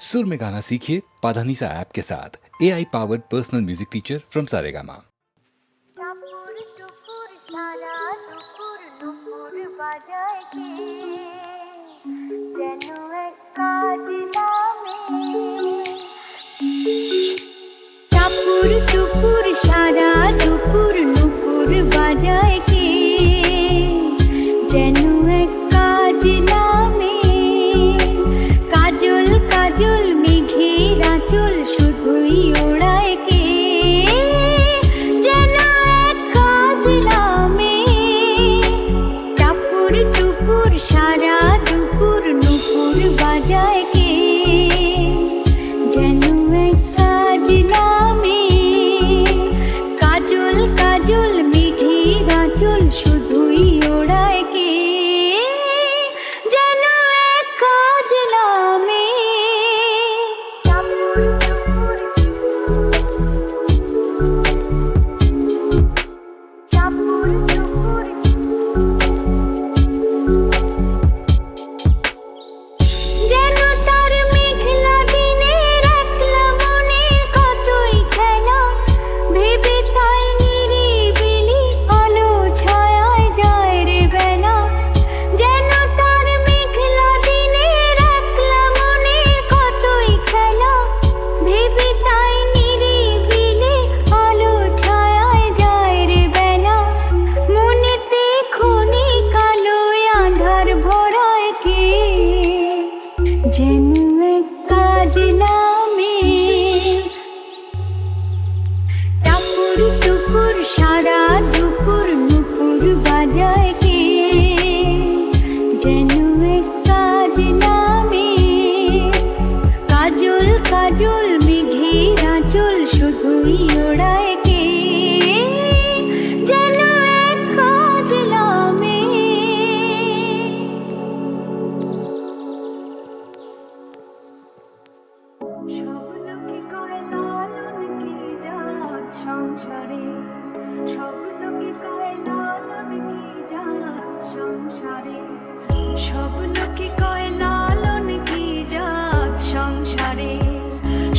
सुर में गाना सीखिए पाधानीसा ऐप के साथ। AI powered personal music teacher from Saregama. টাপুর টুপুর সারা দুপুর নুপুর বাজায় কে, যেন এক কাজ নামে। কাজল কাজল মেঘের আঁচল শুধুই ওড়ায় কে, যেন এক কাজ নামে। টাপুর টুপুর সারা দুপুর নুপুর বাজায় কে, যেন এক কাজ নামে। কাজল কাজল মেঘের আঁচল শুধুই ওড়ায় কে, যেন এক কাজ নামে। যেন তার মেঘলা দিনের একলা মনে কতই খেলা, ভেবে তাই নিরিবিলি আলো ছায়ায় যায় রে বেলা। যেন তার মেঘলা দিনের একলা মনে কতই খেলা, ভেবে তাই নিরিবিলি আলো ছায়ায় যায় রে বেলা। মনেতে ক্ষণিক আলোয় আঁধার ভরায় কে, যেন এক কাজ নামে। টাপুর টুপুর সারা দুপুর নুপুর বাজায় কে, যেন এক কাজ নামে। কাজল কাজল মেঘের আঁচল শুধুই ওড়ায় কে, যেন এক কাজ নামে। সব লোকে কয় লালন কি জাত সংসারে, সব লোকে কয় লালন কি জাত সংসারে। সব লোকে কয় লালন কি জাত সংসারে,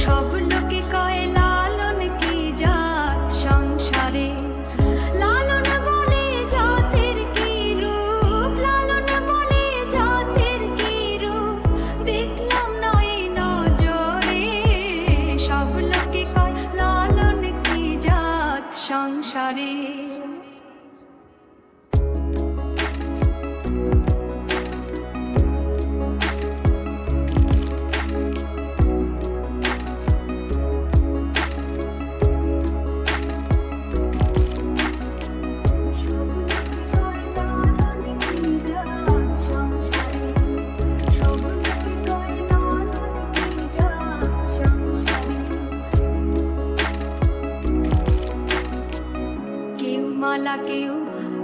সব লোকে কয় লালন কি জাত সংসারে। লালন বলে জাতের কি রূপ, লালন বলে জাতের কি রূপ, দেখলাম নয় নজরে। সব লোকে কয় লালন কি জাত সংসারে। কেউ মালা কেউ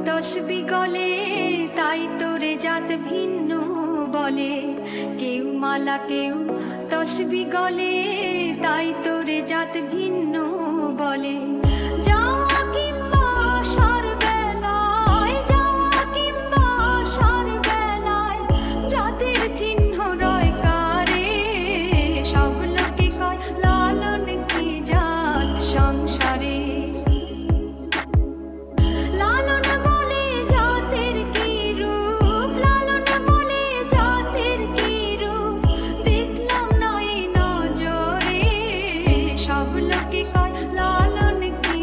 তসবি গলে, তাই তোরে জাত ভিন্ন বলে। কেউ মালা কেউ তসবি গলে, তাই তোরে জাত ভিন্ন বলে। যাওয়া কিংবা আসার বেলায়, যাওয়া কিংবা আসার বেলায় জাতের চিহ্ন রয় কারে। সব লোকে কয় লালন কি জাত সংসারে। লালন বলে জাতের কি রূপ, লালন বলে জাতের কি রূপ, দেখলাম নয় নজরে। সব লোকে কয় লালন কি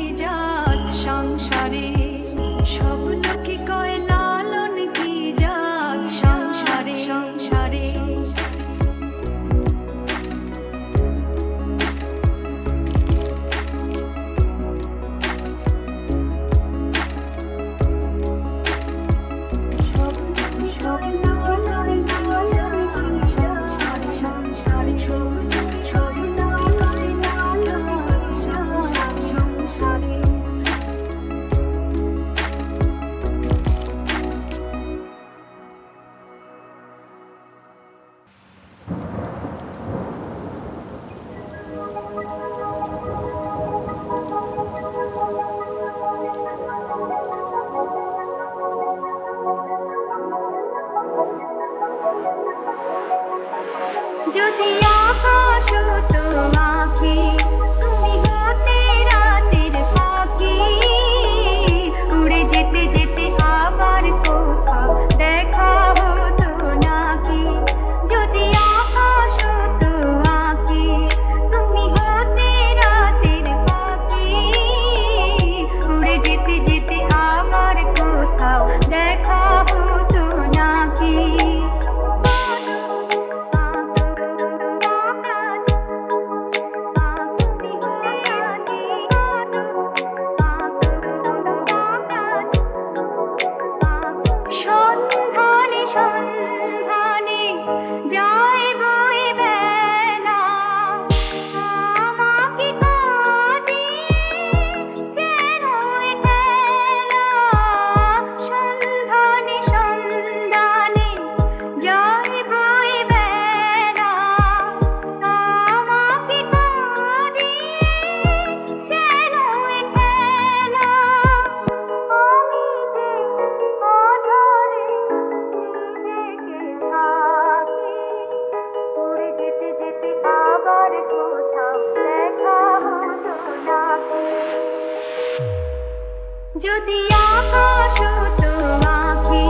যদি আকাশ হতো আঁখি,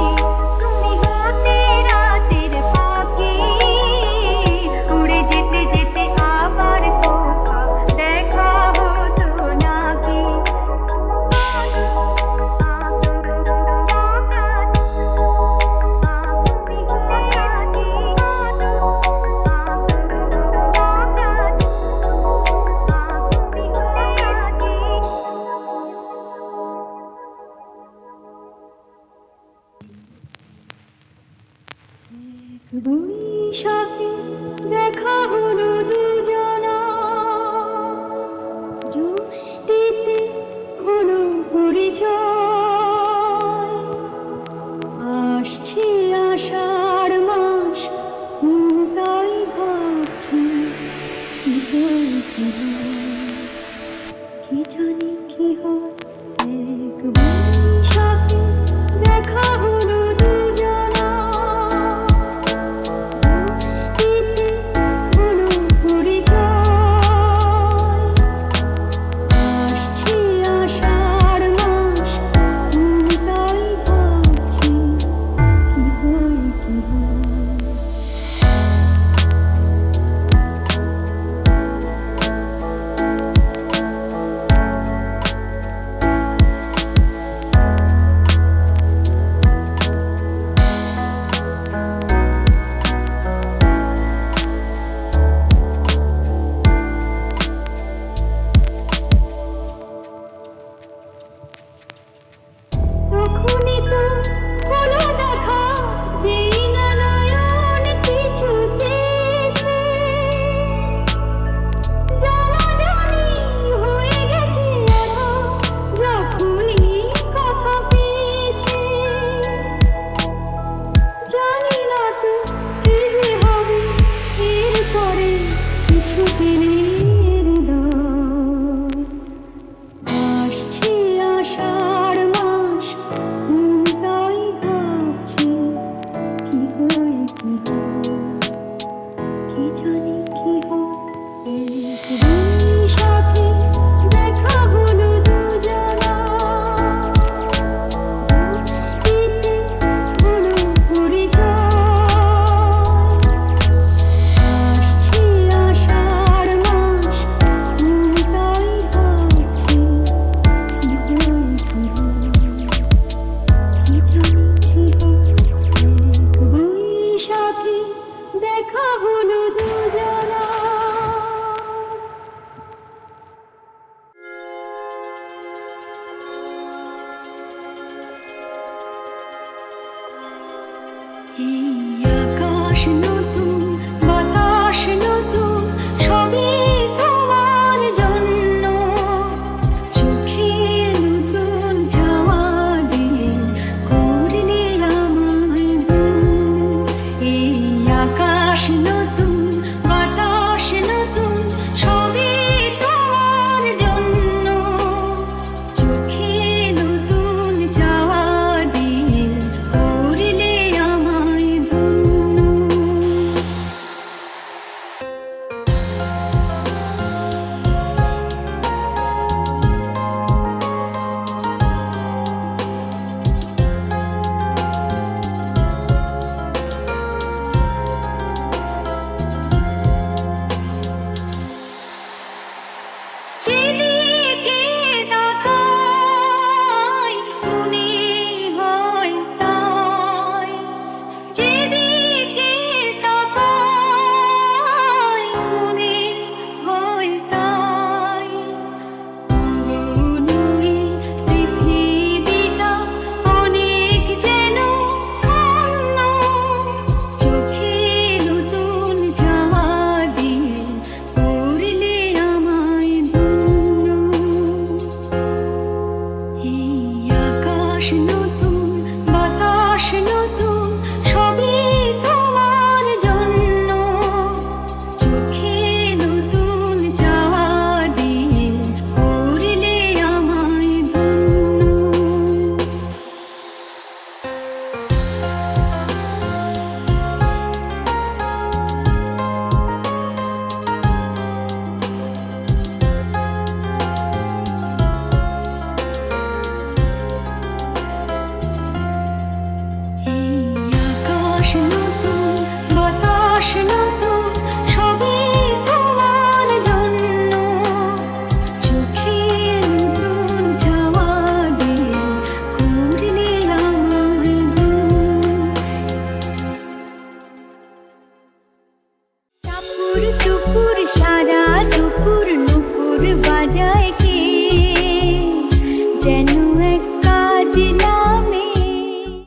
তুমি হতে রাতের পাখি, উড়ে যেতে যেতে আবার কোথাও দেখা হতো নাকি। বৈশাখে দেখা হলো দুজনা, জ্যৈষ্ঠীতে হলো পরিচয়, আসছে আষাঢ় মাস, তাই ভাবছি কি হয় কি হয়, কি জানি কি হয়। এক বৈশাখে দেখা হলো দুজনা, জ্যৈষ্ঠীতে হলো পরিচয়, আসছে আষাঢ় মাস, তাই ভাবছি কি হয় কি হয়। তখনই তো হলো দেখা, যেই না নয়ন পিছু চেয়েছে, জানাজানি হয়ে গেছে আধা, যখনই কথা পেয়েছে। জানি না তো কি যে হবে এরপরে, কিছু পেলে হৃদয়। আসছে আষাঢ় মাস, তাই ভাবছি কি হয় কি হয়, কি জানি কি হয়।